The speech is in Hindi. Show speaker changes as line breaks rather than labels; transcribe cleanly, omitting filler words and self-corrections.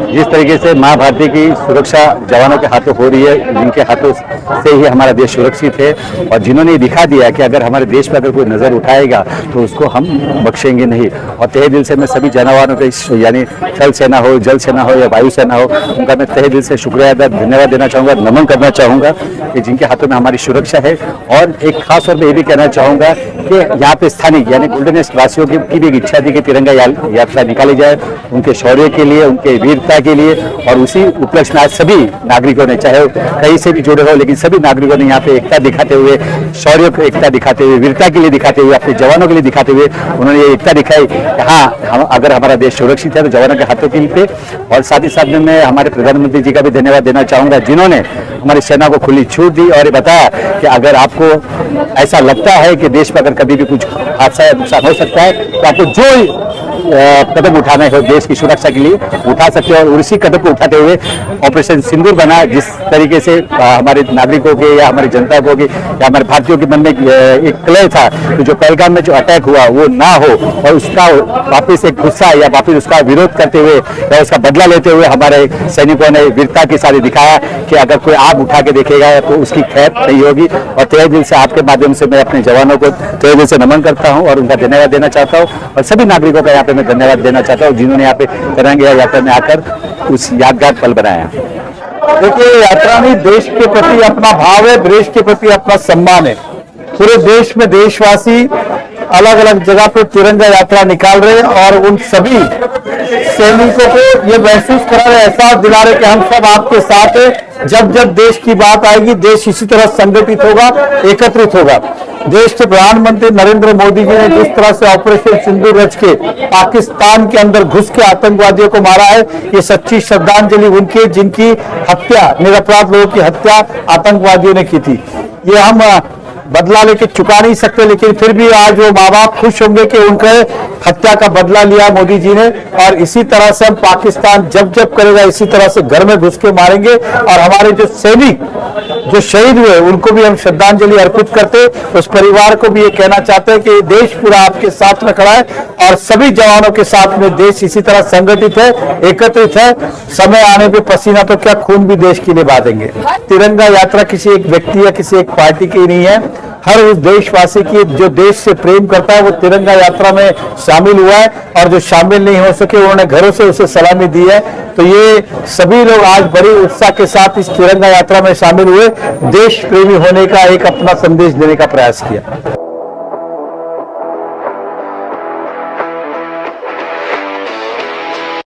जिस तरीके से माँ भारती की सुरक्षा जवानों के हाथों हो रही है, जिनके हाथों से ही हमारा देश सुरक्षित है और जिन्होंने दिखा दिया कि अगर हमारे देश पर अगर कोई नज़र उठाएगा तो उसको हम बख्शेंगे नहीं। और तहे दिल से मैं सभी जवानों के, यानी थल सेना हो, जल सेना हो या वायु सेना हो, उनका मैं तहे दिल से शुक्रिया धन्यवाद देना चाहूँगा, नमन करना चाहूँगा कि जिनके हाथों में हमारी सुरक्षा है। और एक खास तौर पर ये भी कहना चाहूँगा कि यहाँ पे स्थानिक यानी गोल्डन वेस्ट वासियों की भी एक इच्छा थी कि तिरंगा यात्रा निकाली जाए उनके शौर्य के लिए, उनके वीरता के लिए। और उसी उपलक्ष्य में आज सभी नागरिकों ने, चाहे कहीं से भी जुड़े हो, लेकिन सभी नागरिकों ने यहाँ पे एकता दिखाते हुए, शौर्य को एकता दिखाते हुए, वीरता के लिए दिखाते हुए, अपने जवानों के लिए दिखाते हुए उन्होंने ये एकता दिखाई कि हाँ, हम अगर हमारा देश सुरक्षित है तो जवानों के हाथों के लिए। और साथ ही साथ में मैं हमारे प्रधानमंत्री जी का भी धन्यवाद देना चाहूँगा, जिन्होंने हमारी सेना को खुली छूट दी और बताया कि अगर आपको ऐसा लगता है कि देश पर अगर कभी भी कुछ हादसा या नुकसान हो सकता है तो आपको जो कदम उठाना है देश की सुरक्षा के लिए उठा सकते हैं। और उसी कदम को उठाते हुए ऑपरेशन सिंदूर बना, जिस तरीके से हमारे नागरिकों के या हमारी जनता को या हमारे भारतीयों के मन में एक क्लेश था तो जो पहलगाम में जो अटैक हुआ वो ना हो और उसका वापस एक गुस्सा या वापस उसका विरोध करते हुए या उसका बदला लेते हुए हमारे सैनिकों ने वीरता के साथ दिखाया कि अगर कोई आग उठा के देखेगा तो उसकी खैर नहीं होगी। और तहे दिल से आपके माध्यम से मैं अपने जवानों को तहे दिल से नमन करता हूँ और उनका धन्यवाद देना चाहता हूँ। और सभी नागरिकों का यहाँ पे मैं धन्यवाद देना चाहता हूँ जिन्होंने यहाँ पे तिरंगा यात्रा में आकर उस यादगार पल बनाया।
देखिए, यात्रा में देश के प्रति अपना भाव है, देश के प्रति अपना सम्मान है। पूरे देश में देशवासी अलग अलग जगह पे तिरंगा यात्रा निकाल रहे हैं और उन सभी सैनिकों को ये महसूस करा रहे, एहसास दिला रहे कि हम सब आपके साथ हैं। जब जब देश की बात आएगी देश इसी तरह संगठित होगा, एकत्रित होगा। देश के प्रधानमंत्री नरेंद्र मोदी जी ने जिस तरह से ऑपरेशन सिंदूर रच के पाकिस्तान के अंदर घुस के आतंकवादियों को मारा है, ये सच्ची श्रद्धांजलि उनकी जिनकी हत्या, निरपराध लोगों की हत्या आतंकवादियों ने की थी। ये हम बदला लेके चुका नहीं सकते, लेकिन फिर भी आज वो माँ बाप खुश होंगे कि उनके हत्या का बदला लिया मोदी जी ने। और इसी तरह से हम पाकिस्तान जब जब करेगा इसी तरह से घर में घुस के मारेंगे। और हमारे जो सैनिक जो शहीद हुए उनको भी हम श्रद्धांजलि अर्पित करते, उस परिवार को भी ये कहना चाहते हैं कि देश पूरा आपके साथ में खड़ा है और सभी जवानों के साथ में देश इसी तरह संगठित है, एकत्रित है। समय आने पे पसीना तो क्या खून भी देश के लिए बहा देंगे। तिरंगा यात्रा किसी एक व्यक्ति या किसी एक पार्टी की नहीं है, हर उस देशवासी की जो देश से प्रेम करता है वो तिरंगा यात्रा में शामिल हुआ है। और जो शामिल नहीं हो सके उन्होंने घरों से उसे सलामी दी है। तो ये सभी लोग आज बड़ी उत्साह के साथ इस तिरंगा यात्रा में शामिल हुए, देश प्रेमी होने का एक अपना संदेश देने का प्रयास किया।